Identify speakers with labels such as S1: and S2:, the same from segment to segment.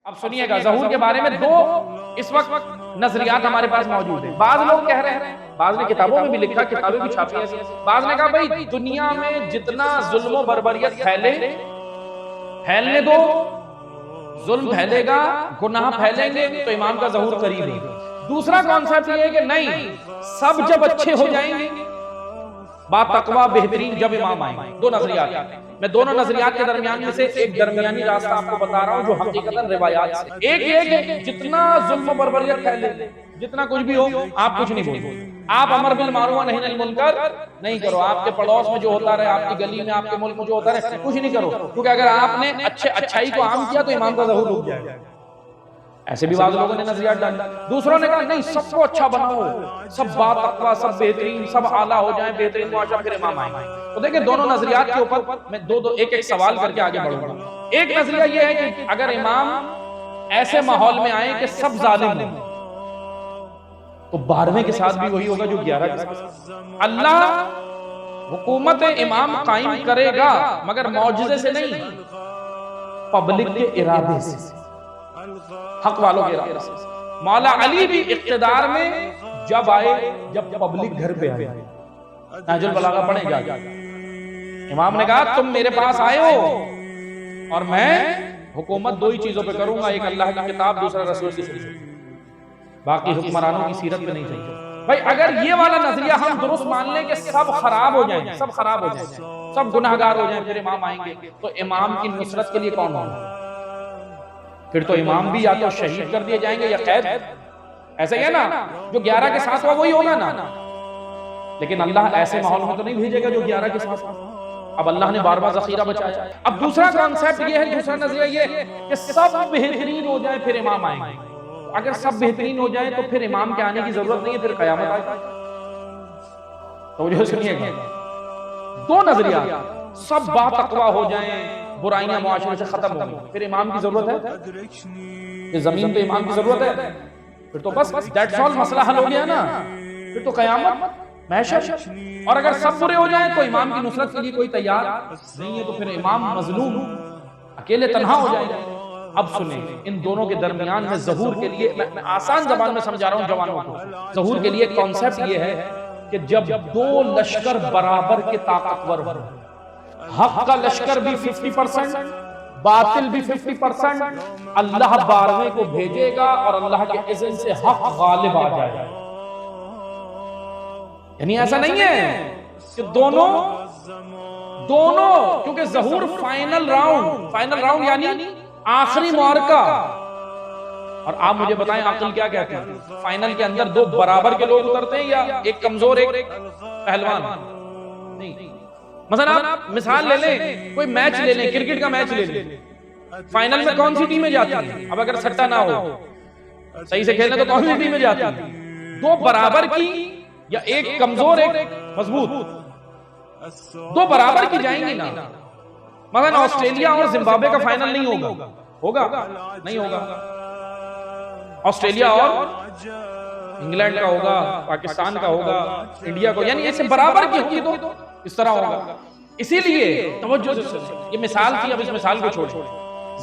S1: اب سنیے گا، ظہور کے بارے میں دو اس وقت نظریات ہمارے پاس موجود ہیں۔ بعض لوگ کہہ رہے ہیں، بعض نے کتابوں میں بھی لکھا، کتابیں بھی چھاپی ہیں، بعض نے کہا بھائی دنیا میں جتنا ظلم و بربریت پھیلنے دو، ظلم پھیلے گا، گناہ پھیلیں گے تو امام کا ظہور قریب ہے۔ دوسرا کانسیپٹ یہ ہے کہ نہیں، سب جب اچھے ہو جائیں گے، با تقوی بہترین جب امام آئیں گے۔ دو نظریات ہیں، میں دونوں نظریات کے درمیان میں سے ایک درمیانی راستہ آپ کو بتا رہا ہوں جو حقیقتاً روایات سے۔ ایک یہ کہ جتنا ظلم و بربریت پھیلے، جتنا کچھ بھی ہو، آپ کچھ نہیں بولو، آپ امر بالمعروف نہی عن المنکر نہیں کرو، آپ کے پڑوس میں جو ہوتا رہے، آپ کی گلی میں، آپ کے ملک میں جو ہوتا رہے، کچھ نہیں کرو، کیونکہ اگر آپ نے اچھائی کو عام کیا تو امام کا ظہور رک جائے گا۔ ایسے بھی بعض لوگوں نے نظریات ڈالے۔ دوسروں نے کہا نہیں، سب کو اچھا بناؤ، سب با تقویٰ، سب بہترین، سب اعلیٰ ہو جائیں، بہترین معاشرہ، پھر امام آئیں گے۔ تو دیکھیں دونوں نظریات کے اوپر میں ایک سوال کر کے آگے بڑھوں گا۔ ایک نظریہ یہ ہے کہ اگر امام ایسے ماحول میں آئیں کہ سب ظالم ہیں تو 12ویں کے ساتھ بھی وہی ہوگا جو 11 کے ساتھ۔ اللہ حکومت امام قائم کرے گا مگر معجزے سے نہیں، پبلک کے ارادے سے، حق والوں کے ارادے سے۔ مولا علی بھی اقتدار میں جب آئے جب پبلک گھر پہ آئے۔ نہج البلاغہ پڑھیں جا، امام نے کہا تم میرے پاس آئے ہو اور میں حکومت دو ہی چیزوں پہ کروں گا، ایک اللہ کی کتاب، دوسرا رسول کی سنت، باقی حکمرانوں کی سیرت پہ نہیں چاہیے۔ بھائی اگر یہ والا نظریہ ہم درست مان لیں کہ سب خراب ہو جائیں، سب خراب ہو جائیں، سب گناہگار ہو جائیں، پھر امام آئیں گے، تو امام کی نصرت کے لیے کون ہوگا؟ پھر تو امام بھی یا تو شہید کر دیے جائیں گے یا قید۔ ایسا ہی ہے نا، جو 11 کے ساتھ ہوا وہی ہوگا نا۔ لیکن اللہ ایسے ماحول میں تو نہیں بھیجے گا جو 11 کے ساتھ ہوا۔ اب اللہ نے بار بار ذخیرہ بچایا۔ اب دوسرا کانسیپٹ یہ ہے، دوسرا نظریہ یہ ہے کہ سب بہترین ہو جائیں پھر امام آئیں گے۔ اگر سب بہترین ہو جائیں تو پھر امام کے آنے کی ضرورت نہیں ہے، پھر قیامت آئے گی۔ توجہ سنیے گا، دو نظریات، سب با تقویٰ ہو جائیں، برائیاں معاشرے سے ختم ہوں گی، پھر امام کی ضرورت ہے؟ یہ زمین پہ امام کی ضرورت ہے؟ پھر تو بس دیٹس آل، مسئلہ حل ہو گیا نا، پھر تو قیامت محشر۔ اور اگر سب برے ہو جائیں تو امام کی نصرت کے لیے کوئی تیار نہیں ہے، تو پھر امام مظلوم اکیلے تنہا ہو جائے گا۔ اب سنیں، ان دونوں کے درمیان میں ظہور کے لیے، میں آسان زبان میں سمجھا رہا ہوں جوانوں کو، ظہور کے لیے کانسیپٹ یہ ہے کہ جب دو لشکر برابر کے طاقتور ہوں، حق کا لشکر بھی 50%، باطل بھی 50%، اللہ 12ویں کو بھیجے گا اور اللہ کے اذن سے حق غالب آ جائے گا۔ یعنی ایسا نہیں ہے کہ دونوں، کیونکہ ظہور فائنل راؤنڈ یعنی آخری معرکہ۔ اور آپ مجھے بتائیں عقل کیا کہتے ہیں؟ فائنل کے اندر دو برابر کے لوگ اترتے ہیں یا ایک کمزور ایک پہلوان؟ نہیں۔ مثلا آپ مثال لے لیں، کوئی میچ لے لیں، کرکٹ کا میچ لے لیں، فائنل میں کون سی ٹیمیں جاتی ہیں؟ اب اگر سٹا نہ ہو، صحیح سے کھیلنے تو کون سی ٹیمیں جاتی ہیں؟ دو برابر کی یا ایک کمزور ایک مضبوط، دو برابر کی جائیں گی نا۔ مثلا آسٹریلیا اور زمبابوے کا فائنل نہیں ہوگا نہیں ہوگا، آسٹریلیا اور انگلینڈ کا ہوگا، پاکستان کا ہوگا، انڈیا کو، یعنی ایسے برابر کی ہوگی تو اس طرح ہوگا۔ اسی لیے توجہ سے سنیں، یہ مثال تھی، اب اس مثال کو چھوڑ،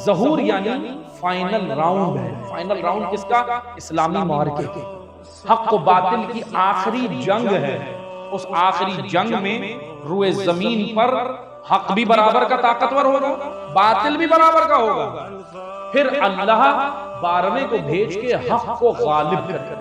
S1: ظہور یعنی فائنل راؤنڈ ہے۔ فائنل راؤنڈ کس کا؟ اسلامی معرکے کے، حق و باطل کی آخری جنگ ہے۔ اس آخری جنگ میں روئے زمین پر حق بھی برابر کا طاقتور ہوگا، باطل بھی برابر کا ہوگا، پھر اللہ 12ویں کو بھیج کے حق کو غالب کر